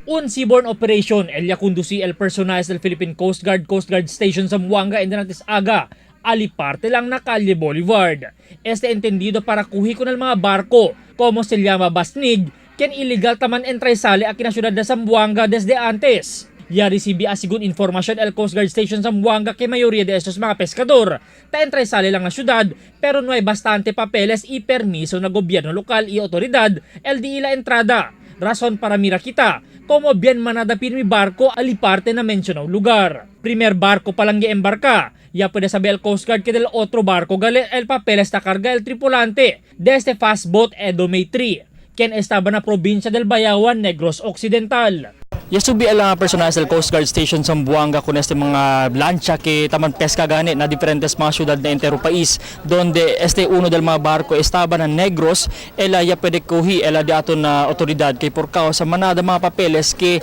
Un seaborne operation el conducí el personajes del Philippine Coast Guard Station Zamboanga en Aga, aliparte lang na Calle Boulevard. Este entendido para kuhi con el mga barko, como se llama Basnig, quien illegal taman entra y sale aquí na ciudad de Zamboanga desde antes. Ya recibe asigun informasyon el Coast Guard Station Zamboanga que mayoría de estos mga pescador ta entra y sale lang na ciudad pero no hay bastante papeles y permiso na gobyerno lokal y otoridad el di la entrada. Rason para mira kita, como bien manadapin mi barko aliparte na mencionado lugar. Primer barko palang i-embarca, ya puede saber el Coast Guard que del otro barco gale el papel esta carga el tripulante de este fast boat Edo May 3, quien estaba na probinsya del Bayawan, Negros Occidental. Ya subi ang personajes del Coast Guard Station Zamboanga con este mga lancha que taman pesca gani na diferentes mga syudad na entero país donde este uno del mga barco estaba na Negros ela ya pwede kuhi ela di aton na otoridad kay por causa manada mga papeles que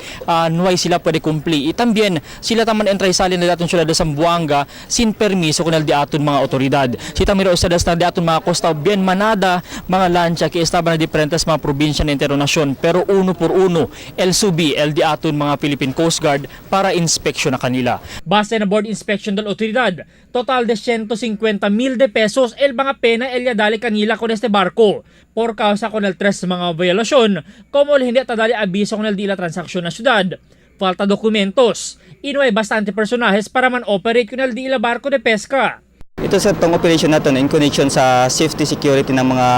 nuay sila pwede kumpli. Y también sila taman entra y sali na daton syudad de Zamboanga sin permiso kun di aton mga otoridad. Si tamiro usadas na di aton mga costa bien manada mga lancha que estaba na diferentes mga probinsya na entero nasyon pero uno por uno el subi el di aton mga Philippine Coast Guard para inspeksyon na kanila. Base na board inspection del otoridad, total de 150,000 de pesos el mga pena el dali kanila con este barco. Por causa con el tres mga violasyon, como el hindi tadali abiso con el di la transaksyon na syudad, falta dokumentos, y no hay bastante personajes para man-operate con el di la barco de pesca. Ito sa tong operation natin in connection sa safety security ng mga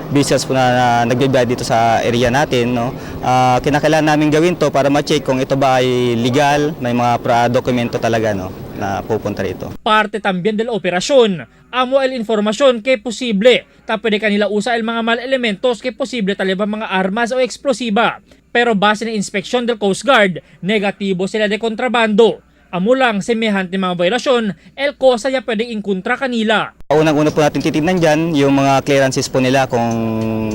business po na nagbibiyahe dito sa area natin, no. Kinakailangan namin gawin to para ma-check kung ito ba ay legal, may mga dokumento talaga, no, na pupunta rito. Parte también del operasyon, amo el informasyon que posible, pwede kanila usa el mga mal elementos que posible talibang mga armas o eksplosiba. Pero base na inspeksyon del Coast Guard, negatibo sila de kontrabando. Amo lang semehante mga violasyon, el cosa ya pwede inkontra kanila. Unang-una po natin titignan dyan yung mga clearances po nila kung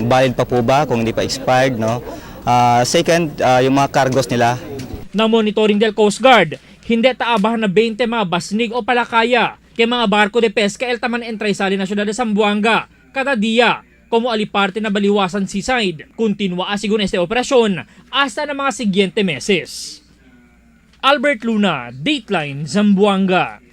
valid pa po ba, kung hindi pa expired, no. Second, yung mga cargos nila. Na monitoring del Coast Guard, hindi taabahan na 20 mga basnig o palakaya kay mga barko de pesca el taman entray sali na syudad de Zamboanga kada dia. Como aliparte na baliwasan seaside, continua asigun este operasyon hasta na mga siguiente meses. Albert Luna, Dateline, Zamboanga.